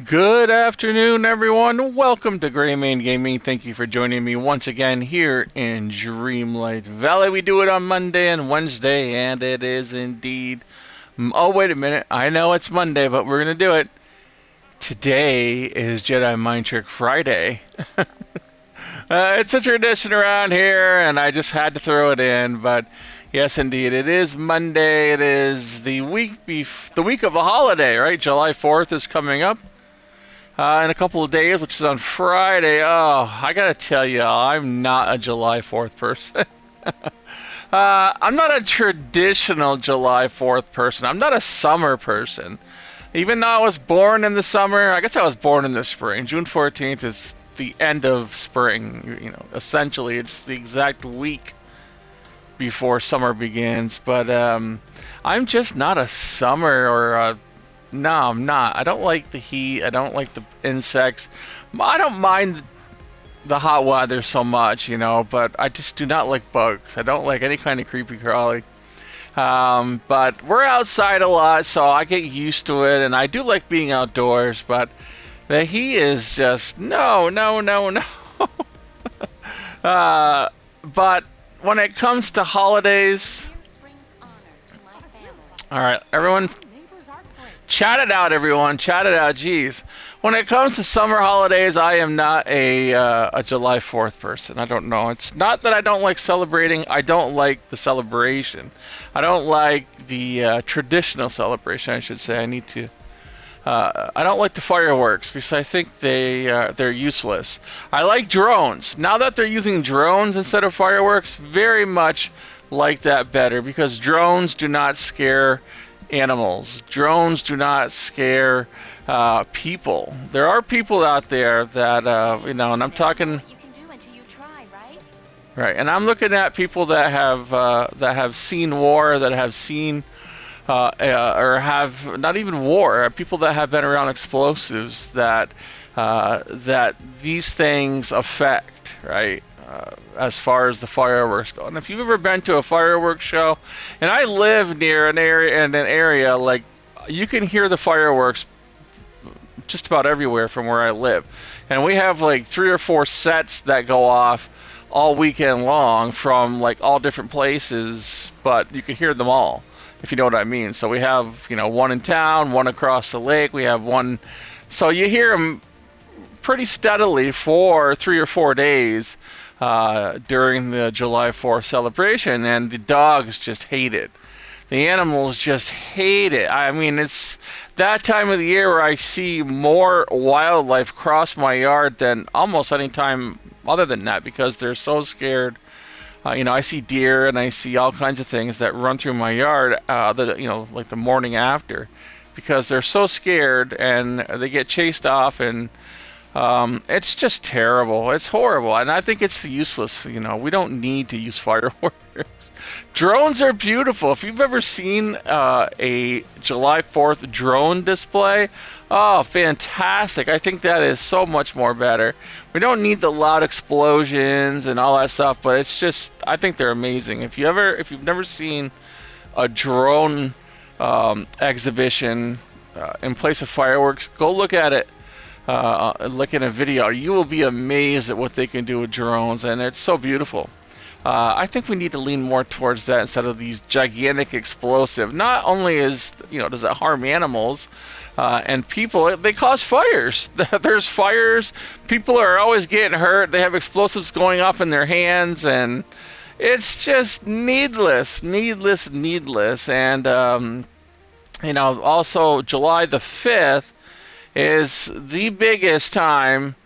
Good afternoon, everyone. Welcome to Greymane Gaming. Thank you for joining me once again here in Dreamlight Valley. We do it on Monday and Wednesday, and it is indeed. Oh, wait a minute. I know it's Monday, but we're going to do it. Today is Jedi Mind Trick Friday. It's a tradition around here, and I just had to throw it in. But yes, indeed, it is Monday. It is the week of a holiday, right? July 4th is coming up in a couple of days, which is on Friday. Oh, I gotta tell you, I'm not a July 4th person. I'm not a traditional July 4th person. I'm not a summer person. Even though I was born in the summer, I guess I was born in the spring. June 14th is the end of spring. You know, essentially, it's the exact week before summer begins. But I'm just not a summer or a no, I'm not. I don't like the heat. I don't like the insects. I don't mind the hot weather so much, but I just do not like bugs. I don't like any kind of creepy crawly. But we're outside a lot, so I get used to it, and I do like being outdoors, but the heat is just no, no, no, no. But when it comes to holidays, all right, everyone, chat it out, everyone. Chat it out. Jeez. When it comes to summer holidays, I am not a July 4th person. I don't know. It's not that I don't like celebrating. I don't like the celebration. I don't like the traditional celebration, I should say. I don't like the fireworks because I think they're useless. I like drones. Now that they're using drones instead of fireworks, very much like that better because drones do not scare animals. Drones do not scare people. There are people out there that and I'm talking. Right, and I'm looking at people that have seen war, that have seen or have not even war. People that have been around explosives that these things affect. Right. As far as the fireworks go. And if you've ever been to a fireworks show, and I live near an area like you can hear the fireworks just about everywhere from where I live. And we have like 3 or 4 sets that go off all weekend long from like all different places, but you can hear them all, if you know what I mean. So we have, one in town, one across the lake, we have one. So you hear them pretty steadily for 3 or 4 days during the July 4th celebration, and the dogs just hate it. The animals just hate it. I mean, it's that time of the year where I see more wildlife cross my yard than almost any time other than that because they're so scared. I see deer and I see all kinds of things that run through my yard, like the morning after, because they're so scared and they get chased off and it's just terrible. It's horrible, and I think it's useless. We don't need to use fireworks. Drones are beautiful. If you've ever seen a July 4th drone display, oh, fantastic. I think that is so much more better. We don't need the loud explosions and all that stuff, but it's just, I think they're amazing. If you've never seen a drone exhibition in place of fireworks, go look at it. Look at a video. You will be amazed at what they can do with drones, and it's so beautiful. I think we need to lean more towards that instead of these gigantic explosive. Not only does it harm animals and people, they cause fires. There's fires. People are always getting hurt. They have explosives going off in their hands, and it's just needless. And also July the 5th is the biggest time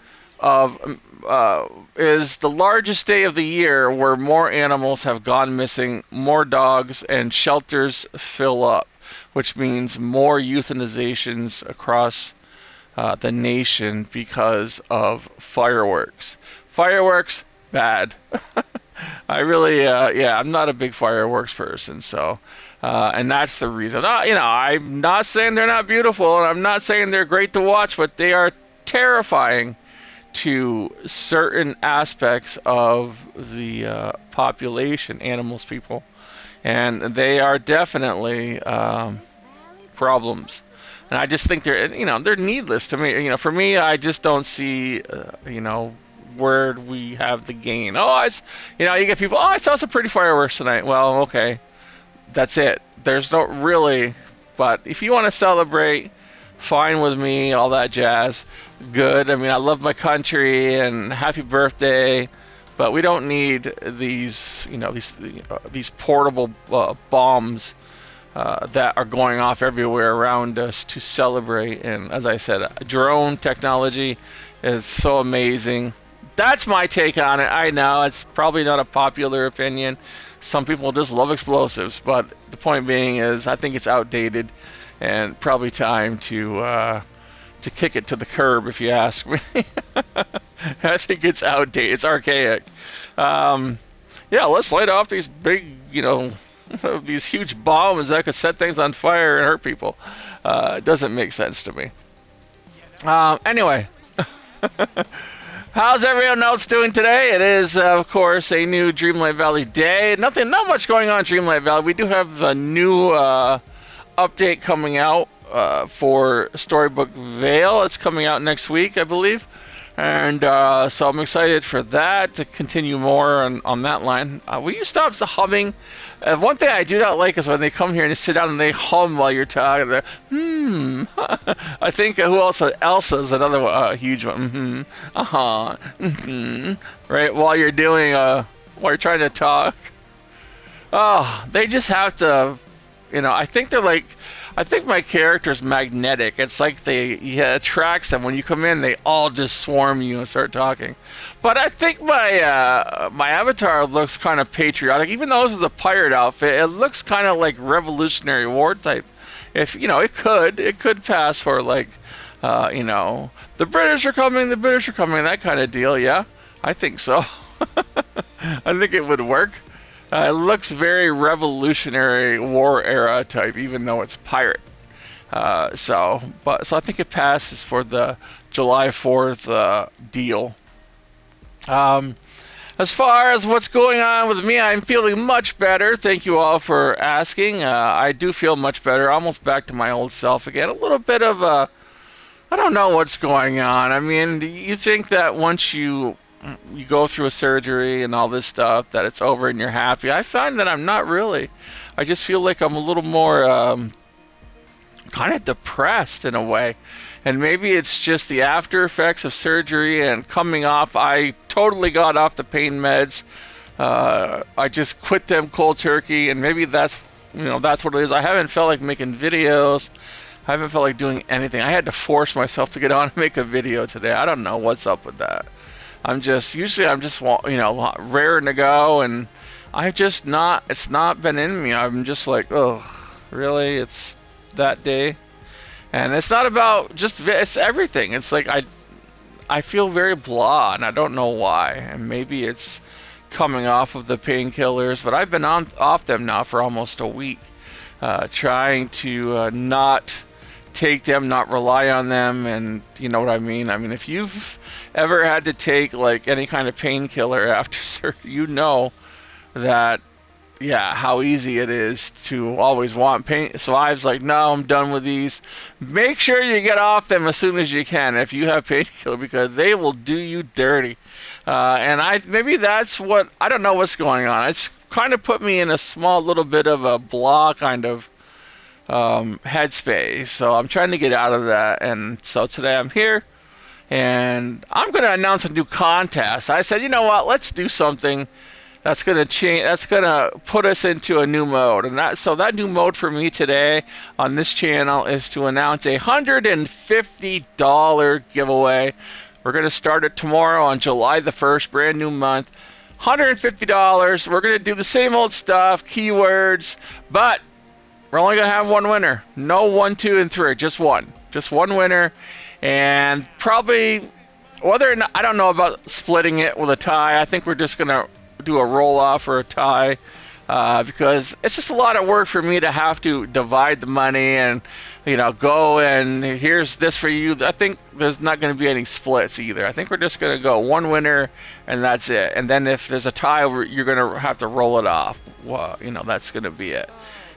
is the largest day of the year where more animals have gone missing, more dogs, and shelters fill up, which means more euthanizations across the nation because of fireworks. Fireworks, bad. I really, I'm not a big fireworks person, so, and that's the reason. I'm not saying they're not beautiful, and I'm not saying they're great to watch, but they are terrifying to certain aspects of the population, animals, people, and they are definitely problems. And I just think they're needless to me. For me, I just don't see, where we have the gain. You get people, I saw some pretty fireworks tonight. Well, okay, that's it. There's no really, but if you want to celebrate, fine with me, all that jazz, good. I mean, I love my country and happy birthday, but we don't need these, these portable bombs that are going off everywhere around us to celebrate. And as I said, drone technology is so amazing. That's my take on it. I know it's probably not a popular opinion. Some people just love explosives, but the point being is I think it's outdated and probably time to kick it to the curb, if you ask me. I think it's outdated. It's archaic. Let's light off these big, these huge bombs that could set things on fire and hurt people. It doesn't make sense to me. Anyway. How's everyone else doing today? It is, of course, a new Dreamlight Valley day. Not much going on in Dreamlight Valley. We do have a new update coming out for Storybook Vale. It's coming out next week, I believe. And so I'm excited for that, to continue more on that line. Will you stop the humming? One thing I do not like is when they come here and they sit down and they hum while you're talking. I think who else? Elsa's another huge one. Right, while you're doing, while you're trying to talk. Oh, they just have to, I think my character's magnetic. It's like it attracts them. When you come in, they all just swarm you and start talking. But I think my avatar looks kind of patriotic. Even though this is a pirate outfit, it looks kind of like Revolutionary War type. If it could pass for the British are coming, that kind of deal. Yeah, I think so. I think it would work. It looks very Revolutionary War era type, even though it's pirate. So I think it passes for the July 4th deal. As far as what's going on with me, I'm feeling much better. Thank you all for asking. I do feel much better, almost back to my old self again. A little bit of I don't know what's going on. I mean, you think that once you go through a surgery and all this stuff, that it's over and you're happy. I find that I'm not really. I just feel like I'm a little more kind of depressed in a way. And maybe it's just the after effects of surgery and coming off. I totally got off the pain meds. I just quit them cold turkey, and maybe that's what it is. I haven't felt like making videos. I haven't felt like doing anything. I had to force myself to get on and make a video today. I don't know what's up with that. I'm just raring to go, and it's not been in me. I'm just like, oh, really? It's that day? And it's not about it's everything. It's like I feel very blah, and I don't know why. And maybe it's coming off of the painkillers, but I've been off them now for almost a week, trying to not take them, not rely on them, and you know what I mean? I mean, if you've ever had to take like any kind of painkiller after surgery, you know that, how easy it is to always want pain. So I was like, no, I'm done with these. Make sure you get off them as soon as you can if you have painkiller, because they will do you dirty. And maybe that's what, I don't know what's going on. It's kind of put me in a small little bit of a blah kind of headspace. So I'm trying to get out of that. And so today I'm here, and I'm going to announce a new contest. I said, you know what, let's do something that's going to change, that's going to put us into a new mode. And that new mode for me today on this channel is to announce a $150 giveaway. We're going to start it tomorrow on July the 1st, brand new month. $150. We're going to do the same old stuff, keywords, but we're only going to have one winner. No 1, 2, and 3, just one. Just one winner. And probably, whether or not, I don't know about splitting it with a tie. I think we're just going to do a roll-off or a tie, because it's just a lot of work for me to have to divide the money and, go and here's this for you. I think there's not going to be any splits either. I think we're just going to go one winner and that's it. And then if there's a tie, you're going to have to roll it off. Well, that's going to be it.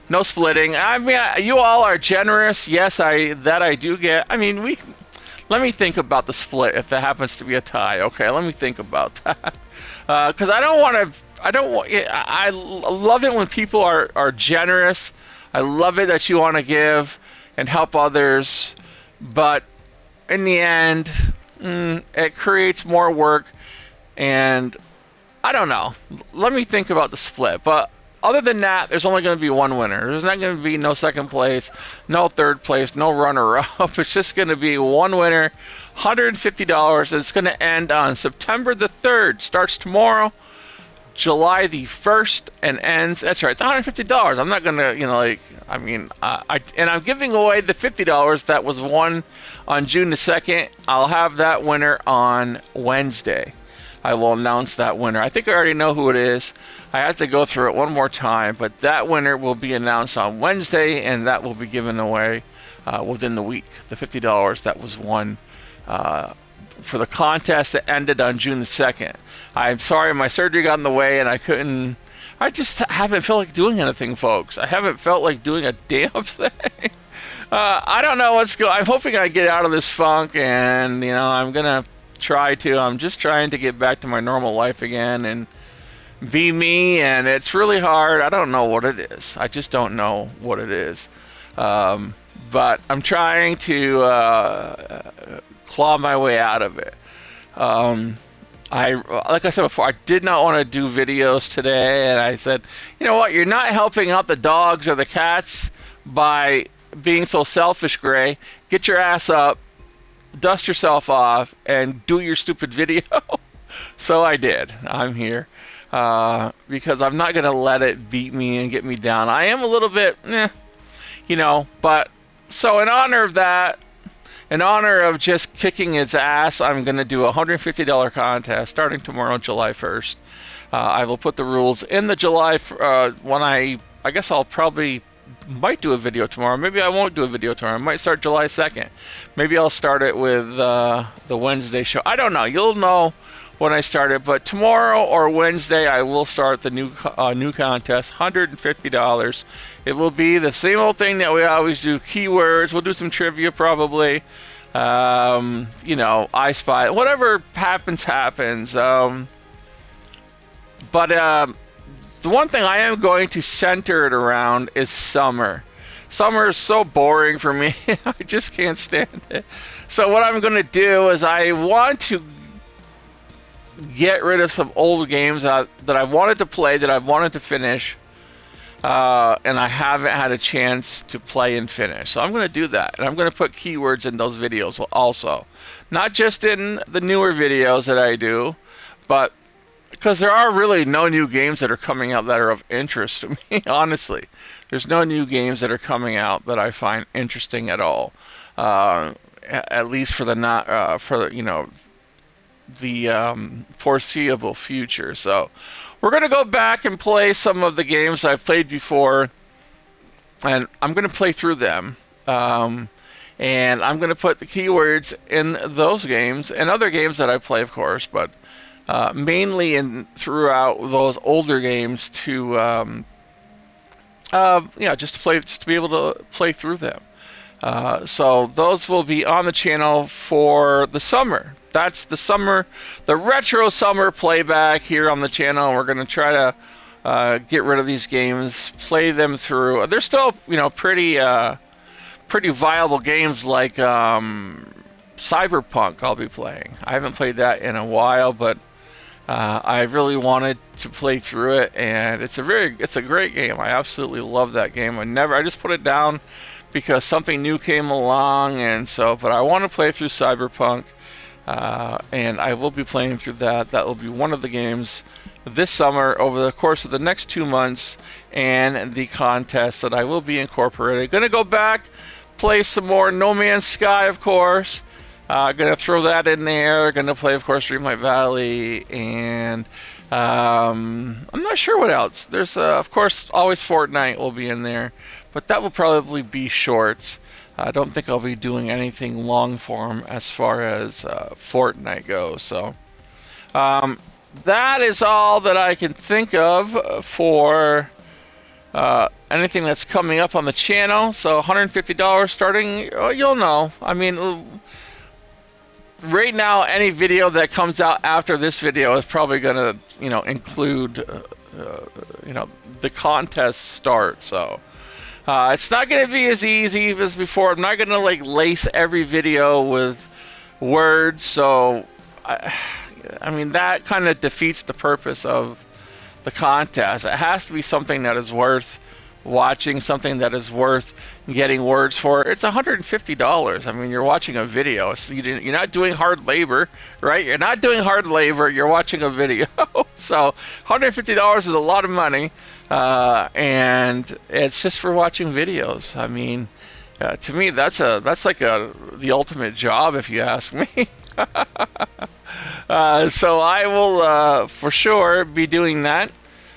No splitting. I mean, you all are generous. Yes, I do get. I mean, let me think about the split if it happens to be a tie. Okay, let me think about that. Because I don't want to. I don't want. I love it when people are generous. I love it that you want to give and help others, but in the end, it creates more work, and I don't know. Let me think about the split. But other than that, there's only going to be one winner. There's not going to be no second place, no third place, no runner-up. It's just going to be one winner, $150. It's going to end on September the 3rd. Starts tomorrow, July the 1st, and ends. That's right. It's $150. I'm not going to, and I'm giving away the $50 that was won on June the 2nd. I'll have that winner on Wednesday. I will announce that winner. I think I already know who it is. I have to go through it one more time, but that winner will be announced on Wednesday, and that will be given away within the week. The $50 that was won for the contest that ended on June the 2nd. I'm sorry, my surgery got in the way, and I just haven't felt like doing anything, folks. I haven't felt like doing a damn thing. I don't know what's going on. I'm hoping I get out of this funk, and, I'm going to I'm just trying to get back to my normal life again and be me, and it's really hard. I don't know what it is. I just don't know what it is. But I'm trying to claw my way out of it. Like I said before, I did not want to do videos today, and I said, you know what, you're not helping out the dogs or the cats by being so selfish, Gray. Get your ass up, dust yourself off, and do your stupid video. So I did. I'm here because I'm not going to let it beat me and get me down. I am a little bit, but so in honor of that, in honor of just kicking its ass, I'm going to do a $150 contest starting tomorrow, July 1st. I will put the rules in the July when I guess I'll probably might do a video tomorrow. Maybe I won't do a video tomorrow. I might start July 2nd. Maybe I'll start it with the Wednesday show. I don't know. You'll know when I start it. But tomorrow or Wednesday, I will start the new contest, $150. It will be the same old thing that we always do. Keywords. We'll do some trivia probably. I Spy. Whatever happens. But the one thing I am going to center it around is summer. Summer is so boring for me. I just can't stand it. So what I'm going to do is I want to get rid of some old games that I wanted to play, that I wanted to finish, and I haven't had a chance to play and finish. So I'm going to do that, and I'm going to put keywords in those videos also. Not just in the newer videos that I do, but because there are really no new games that are coming out that are of interest to me, honestly. There's no new games that are coming out that I find interesting at all. At least for the foreseeable future. So we're going to go back and play some of the games I've played before, and I'm going to play through them. And I'm going to put the keywords in those games and other games that I play, of course, but mainly throughout those older games to just to be able to play through them. So those will be on the channel for the summer. That's the retro summer playback here on the channel. We're going to try to get rid of these games, play them through. They're still pretty viable games like Cyberpunk. I'll be playing. I haven't played that in a while, but I really wanted to play through it, and it's a great game. I absolutely love that game. I just put it down because something new came along, but I want to play through Cyberpunk, and I will be playing through that. That will be one of the games this summer over the course of the next 2 months, and the contest that I will be incorporating. Gonna go back, play some more No Man's Sky, of course. Gonna throw that in there. Gonna play, of course, Dreamlight Valley, and I'm not sure what else. There's, of course, always Fortnite will be in there, but that will probably be short. I don't think I'll be doing anything long form as far as Fortnite goes. So that is all that I can think of for anything that's coming up on the channel. So $150 starting, you'll know. I mean, right now, any video that comes out after this video is probably gonna, include, the contest start. So it's not gonna be as easy as before. I'm not gonna like lace every video with words. So I mean, that kind of defeats the purpose of the contest. It has to be something that is worth watching, something that is worth getting words for. It's $150. I mean, you're watching a video. So you're not doing hard labor, right? You're not doing hard labor. You're watching a video. So $150 is a lot of money, and it's just for watching videos. I mean, to me, that's like the ultimate job, if you ask me. So I will for sure be doing that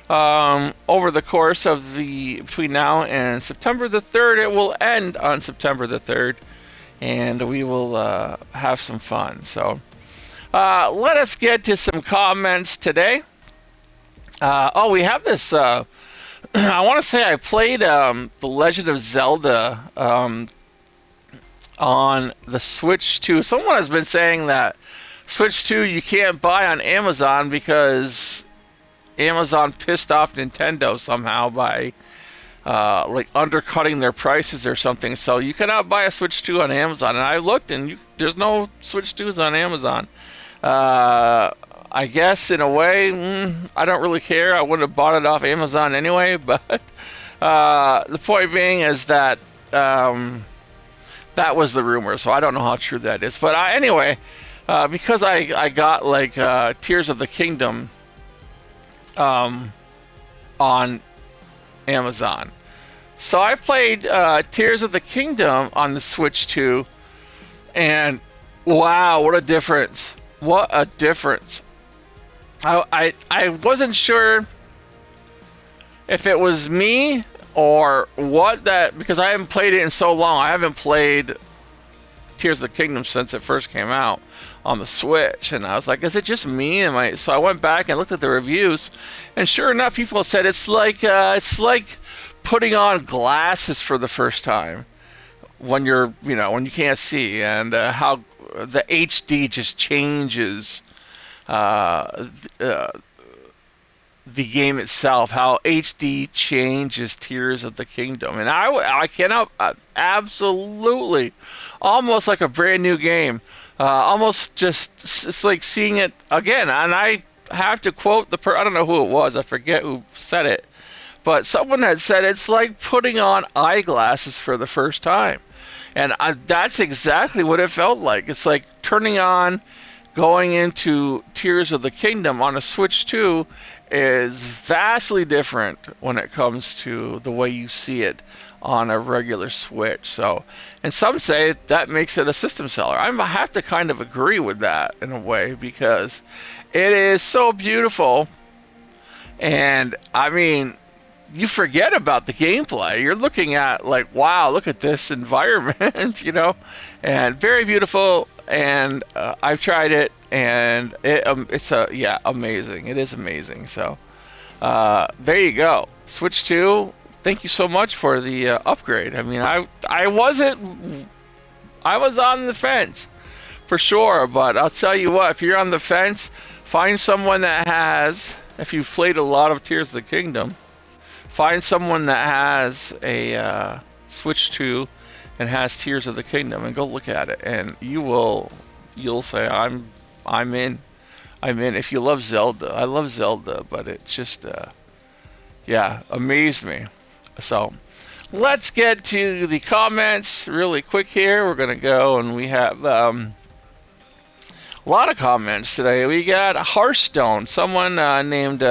over the course of between now and September the 3rd. It will end on September the 3rd, and we will have some fun. So let us get to some comments today. We have this. I want to say I played The Legend of Zelda on the Switch 2. Someone has been saying that Switch 2 you can't buy on Amazon because Amazon pissed off Nintendo somehow by like undercutting their prices or something. So you cannot buy a Switch 2 on Amazon. And I looked, and there's no Switch 2s on Amazon. I guess in a way, I don't really care. I wouldn't have bought it off Amazon anyway. But the point being is that that was the rumor. So I don't know how true that is. But anyway, because I got like Tears of the Kingdom on Amazon. So I played Tears of the Kingdom on the Switch 2, and wow, what a difference. What a difference. I wasn't sure if it was me or what, that because I haven't played it in so long. I haven't played Tears of the Kingdom since it first came out on the Switch, and I was like, is it just me? So I went back and looked at the reviews, and sure enough, people said it's like putting on glasses for the first time when when you can't see, and how the HD just changes the game itself, how HD changes Tears of the Kingdom. And I cannot, absolutely, almost like a brand new game. Almost just, it's like seeing it again. And I have to quote I don't know who it was, I forget who said it, but someone had said it's like putting on eyeglasses for the first time. And that's exactly what it felt like. It's like going into Tears of the Kingdom on a Switch 2 is vastly different when it comes to the way you see it on a regular Switch. So, and some say that makes it a system seller. I have to kind of agree with that in a way, because it is so beautiful. And I mean, you forget about the gameplay. You're looking at like, wow, look at this environment, and very beautiful. And I've tried it, and it's amazing. It is amazing. So there you go, Switch 2. Thank you so much for the upgrade. I mean, I was on the fence for sure, but I'll tell you what, if you're on the fence, find someone that has, if you've played a lot of Tears of the Kingdom, find someone that has a Switch 2 and has Tears of the Kingdom, and go look at it, and you'll say, I'm in. If you love Zelda, I love Zelda, but it just amazed me. So let's get to the comments really quick here. We're gonna go, and we have a lot of comments today. We got Hearthstone. Someone named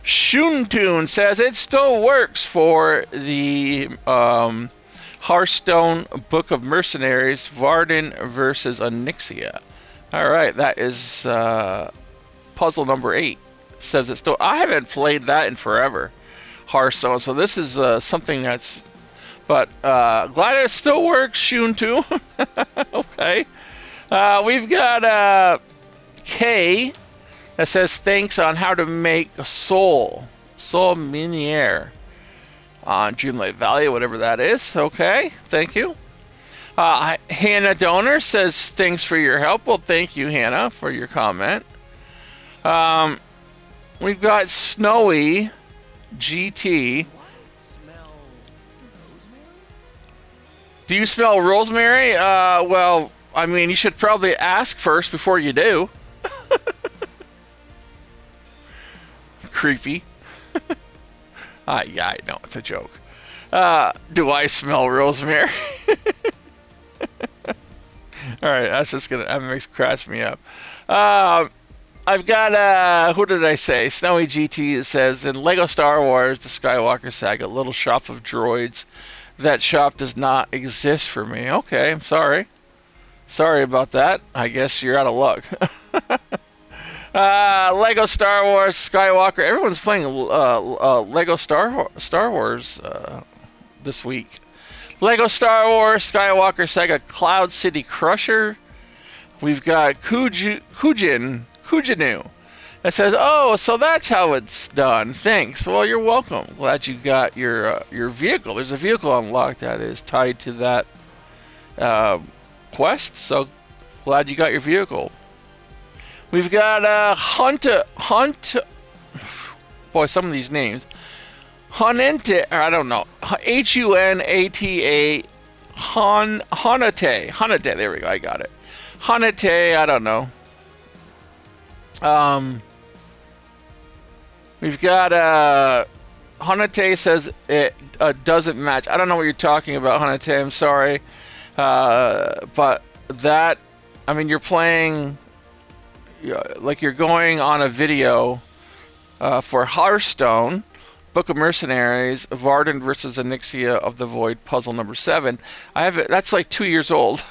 Shuntune says it still works for the Hearthstone Book of Mercenaries, Varden versus Onyxia. All right, that is puzzle number 8. Says it still. I haven't played that in forever, Hearthstone. So this is something that's. But glad it still works, Shuntune. Okay. We've got Kay that says thanks on how to make soul miniere. on Dreamlight Valley, whatever that is. Okay, thank you. Hannah Donor says, thanks for your help. Well, thank you, Hannah, for your comment. We've got Snowy GT. Do you smell rosemary? Well, I mean, you should probably ask first before you do. Creepy. Yeah, I know, it's a joke. Do I smell rosemary? Alright, that cracks me up. I've got, who did I say? Snowy GT says, in Lego Star Wars, the Skywalker Saga, Little Shop of Droids, that shop does not exist for me. Okay, I'm sorry. Sorry about that. I guess you're out of luck. Lego Star Wars Skywalker. Everyone's playing Lego Star Wars this week. Lego Star Wars Skywalker Saga Cloud City Crusher. We've got Kujinu. It says, oh, so that's how it's done. Thanks. Well, you're welcome. Glad you got your vehicle. There's a vehicle unlocked that is tied to that quest. So glad you got your vehicle. We've got Hunt. Boy, some of these names. Hunata, I don't know. Hunata. Hunate. There we go. I got it. Hunate. I don't know. We've got Hunate says it doesn't match. I don't know what you're talking about, Hunate. I'm sorry, but that, I mean, you're playing like you're going on a video for Hearthstone, Book of Mercenaries, Varden versus Onyxia of the Void, puzzle number 7. I have it. That's like 2 years old,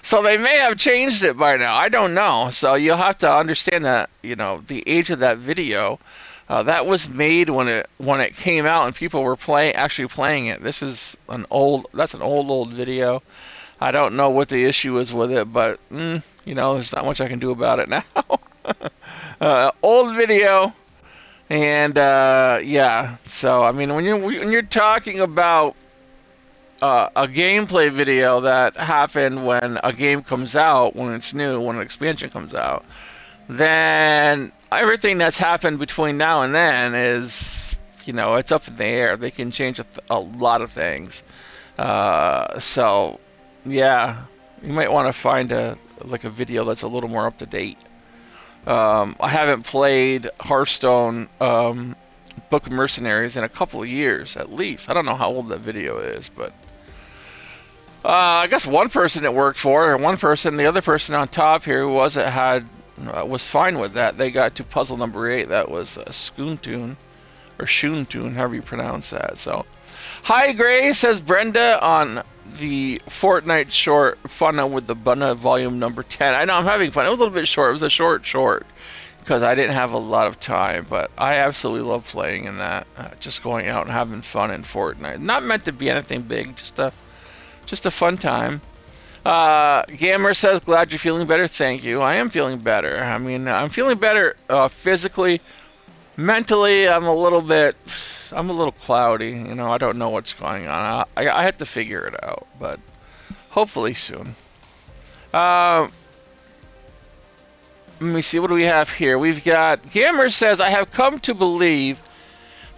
so they may have changed it by now. I don't know. So you'll have to understand that, you know, the age of that video. That was made when it came out and people were actually playing it. This is that's an old video. I don't know what the issue is with it, but you know, there's not much I can do about it now. Old video, and yeah. So I mean, when you're talking about a gameplay video that happened when a game comes out, when it's new, when an expansion comes out, then everything that's happened between now and then is, you know, it's up in the air. They can change a lot of things. So yeah, you might want to find a video that's a little more up to date. I haven't played Hearthstone Book of Mercenaries in a couple of years at least. I don't know how old that video is, but I guess one person it worked for, or the other person on top here who was fine with that. They got to puzzle number 8. That was Schoontune, or Shoontune, however you pronounce that. So, hi Gray, says Brenda on the Fortnite short Fun with the Bunna volume number 10. I know, I'm having fun. It was a little bit short. It was a short because I didn't have a lot of time, but I absolutely love playing in that. Just going out and having fun in Fortnite. Not meant to be anything big, just a fun time. Gamer says, glad you're feeling better. Thank you. I am feeling better. I mean, I'm feeling better physically. Mentally, I'm a little cloudy. You know, I don't know what's going on. I have to figure it out, but hopefully soon. Let me see, what do we have here? We've got, Gamer says, I have come to believe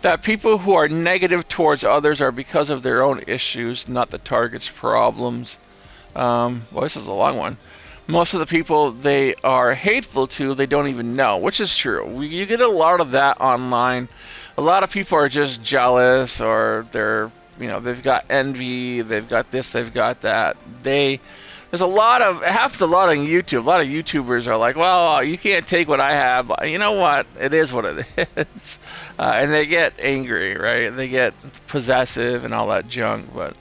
that people who are negative towards others are because of their own issues, not the target's problems. Well, this is a long one. Most of the people they are hateful to, they don't even know, which is true. You get a lot of that online. A lot of people are just jealous, or they've got envy, they've got this, they've got that. It happens a lot on YouTube. A lot of YouTubers are like, well, you can't take what I have. You know what? It is what it is. And they get angry, right? They get possessive and all that junk, but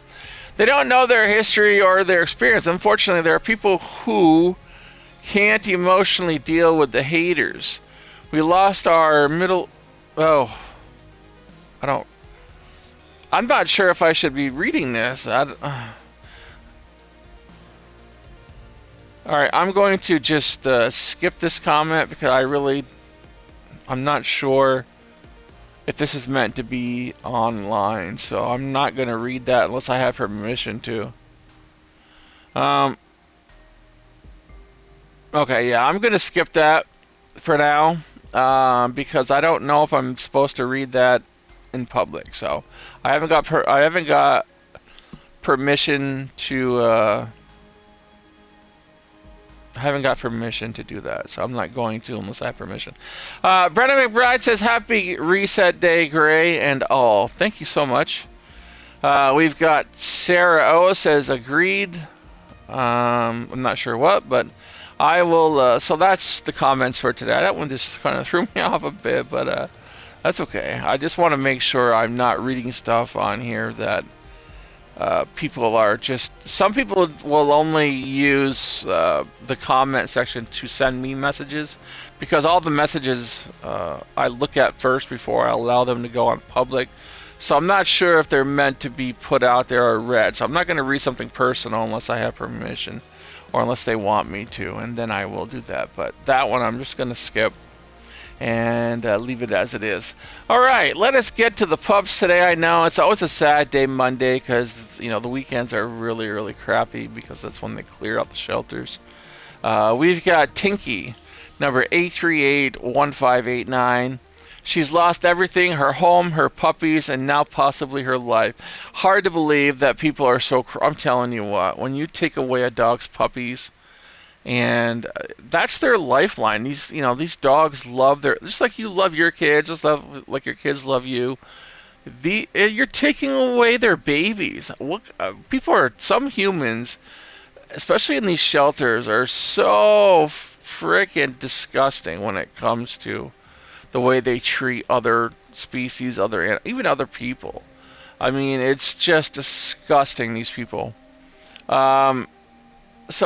they don't know their history or their experience. Unfortunately, there are people who can't emotionally deal with the haters. We lost our middle... Oh. I'm not sure if I should be reading this. Alright, I'm going to just skip this comment because I'm not sure if this is meant to be online. So I'm not going to read that unless I have permission to. Okay, yeah, I'm going to skip that for now because I don't know if I'm supposed to read that in public. So I haven't got permission to I haven't got permission to do that, so I'm not going to unless I have permission. Brennan McBride says, "Happy Reset Day, Gray and all." Thank you so much. We've got Sarah O says, "Agreed." I'm not sure what, but I will. So that's the comments for today. That one just kind of threw me off a bit, but that's okay. I just want to make sure I'm not reading stuff on here that people are just. Some people will only use the comment section to send me messages because all the messages I look at first before I allow them to go on public. So I'm not sure if they're meant to be put out there or read. So I'm not going to read something personal unless I have permission or unless they want me to, and then I will do that. But that one I'm just going to skip and leave it as it is. All right, let us get to the pubs today. I know it's always a sad day, Monday, because the weekends are really, really crappy because that's when they clear out the shelters. We've got Tinky, number 8381589. She's lost everything, her home, her puppies, and now possibly her life. Hard to believe that people are so... I'm telling you what, when you take away a dog's puppies, and that's their lifeline. These dogs love just like you love your kids, just like your kids love you. You're taking away their babies. Some humans, especially in these shelters, are so freaking disgusting when it comes to the way they treat other species, even other people. I mean, it's just disgusting, these people. So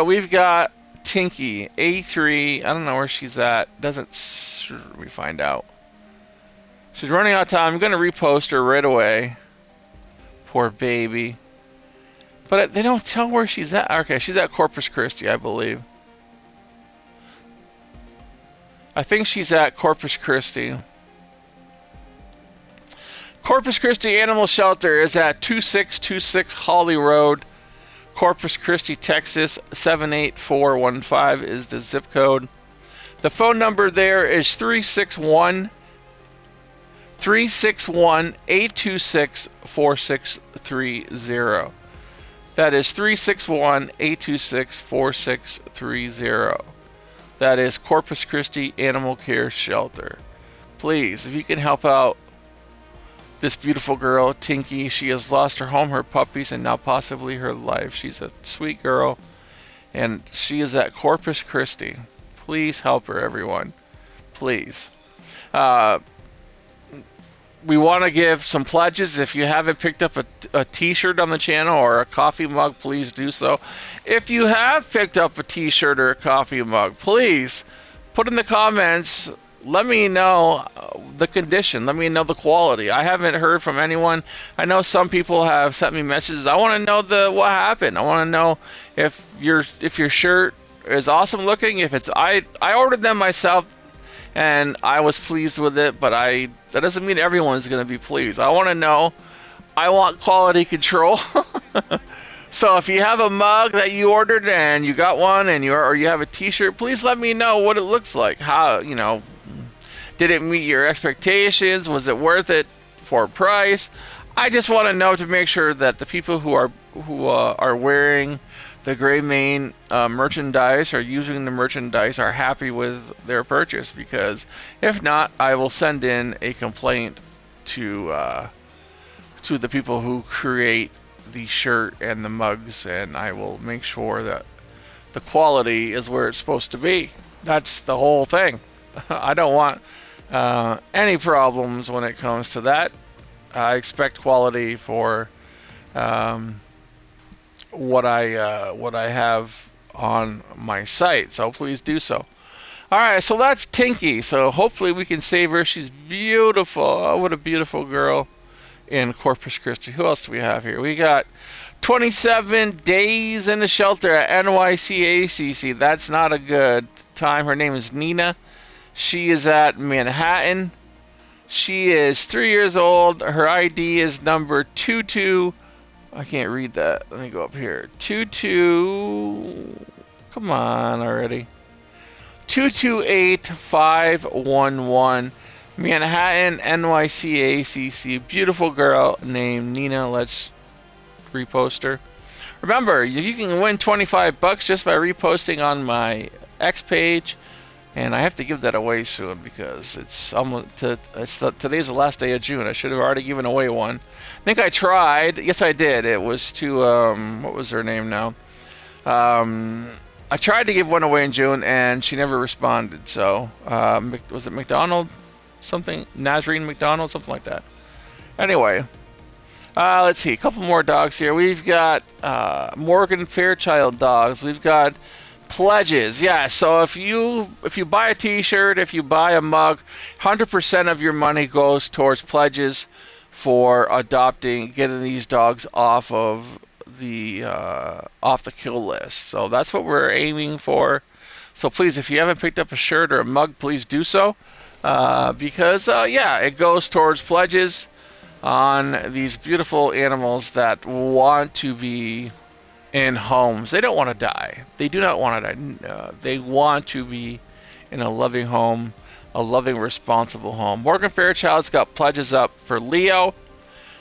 we've got Tinky, A3, I don't know where she's at. Let me find out. She's running out of time. I'm going to repost her right away. Poor baby. But they don't tell where she's at. Okay, she's at Corpus Christi, I believe. I think she's at Corpus Christi. Corpus Christi Animal Shelter is at 2626 Holly Road, Corpus Christi, Texas. 78415 is the zip code. The phone number there is 361-826-4630. That is 361-826-4630. That is Corpus Christi Animal Care Shelter. Please, if you can help out this beautiful girl, Tinky. She has lost her home, her puppies, and now possibly her life. She's a sweet girl, and she is at Corpus Christi. Please help her, everyone. Please. We want to give some pledges. If you haven't picked up a t-shirt on the channel or a coffee mug, please do so. If you have picked up a t-shirt or a coffee mug, please put in the comments, let me know the condition. Let me know the quality. I haven't heard from anyone. I know some people have sent me messages. I want to know what happened. I want to know if your shirt is awesome looking. If it's I ordered them myself and I was pleased with it, but that doesn't mean everyone's going to be pleased. I want to know. I want quality control. So if you have a mug that you ordered and you got one and you have a t-shirt, please let me know what it looks like. How, did it meet your expectations? Was it worth it for a price? I just want to know to make sure that the people who are wearing the Gray Mane merchandise or using the merchandise are happy with their purchase, because if not, I will send in a complaint to the people who create the shirt and the mugs, and I will make sure that the quality is where it's supposed to be. That's the whole thing. I don't want any problems when it comes to that. I expect quality for what I have on my site, so please do so. All right, so that's Tinky. So hopefully we can save her. She's beautiful. Oh, what a beautiful girl in Corpus Christi. Who else do we have here? We got 27 days in the shelter at NYCACC. That's not a good time. Her name is Nina. She is at Manhattan. She is 3 years old. Her ID is number 22. I can't read that. Let me go up here. 22. Come on already. 228511. Manhattan, NYCACC. Beautiful girl named Nina. Let's repost her. Remember, you can win 25 bucks just by reposting on my X page. And I have to give that away soon because it's almost today's the last day of June. I should have already given away one. I think I tried. Yes, I did. It was to what was her name now? I tried to give one away in June, and she never responded. So was it McDonald? Something Nazarene McDonald, something like that. Anyway, let's see. A couple more dogs here. We've got Morgan Fairchild dogs. We've got pledges. Yeah, so if you buy a t-shirt, if you buy a mug, 100% of your money goes towards pledges for getting these dogs off the kill list. So that's what we're aiming for. So please, if you haven't picked up a shirt or a mug, please do so, because yeah, it goes towards pledges on these beautiful animals that want to be in homes. They don't want to die. They do not want to die. They want to be in a loving home, a loving, responsible home. Morgan Fairchild's got pledges up for Leo,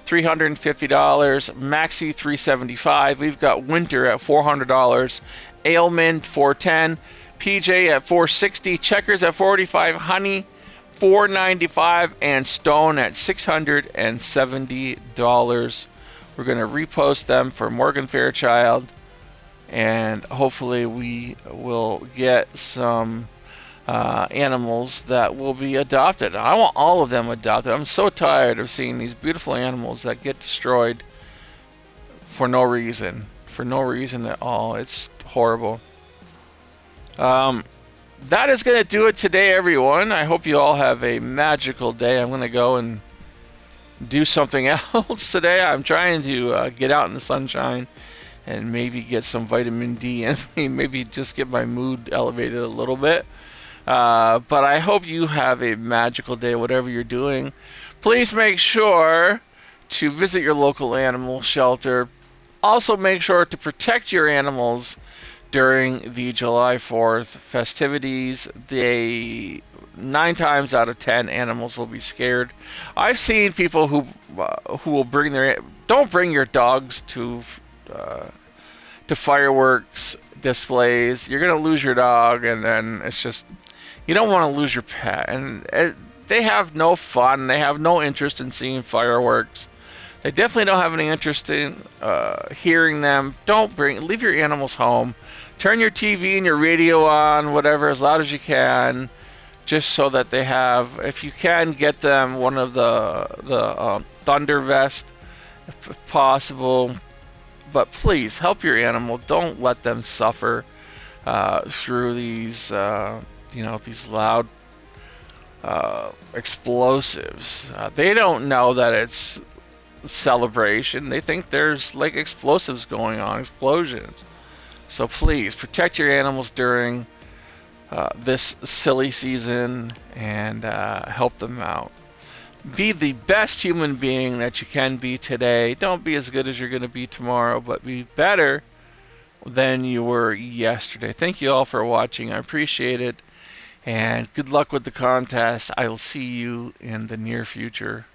$350, Maxie $375. We've got Winter at $400, Ailman $410, PJ at $460, Checkers at $45, Honey $495, and Stone at $670. We're going to repost them for Morgan Fairchild, and hopefully we will get some animals that will be adopted. I want all of them adopted. I'm so tired of seeing these beautiful animals that get destroyed for no reason. For no reason at all. It's horrible. That is going to do it today, everyone. I hope you all have a magical day. I'm going to go and do something else today. I'm trying to get out in the sunshine and maybe get some vitamin D and maybe just get my mood elevated a little bit. But I hope you have a magical day, whatever you're doing. Please make sure to visit your local animal shelter. Also make sure to protect your animals during the July 4th festivities. 9 times out of 10 animals will be scared. I've seen people who will don't bring your dogs to fireworks displays. You're gonna lose your dog, and then it's just, you don't want to lose your pet. And they have no fun. They have no interest in seeing fireworks. They definitely don't have any interest in hearing them. Leave your animals home. Turn your TV and your radio on, whatever, as loud as you can, just so that they have, if you can, get them one of the thunder vest, if possible. But please, help your animal. Don't let them suffer through these, these loud explosives. They don't know that it's celebration. They think there's like explosives going on, explosions. So please protect your animals during this silly season and help them out. Be the best human being that you can be today. Don't be as good as you're going to be tomorrow, but be better than you were yesterday. Thank you all for watching. I appreciate it. And good luck with the contest. I will see you in the near future.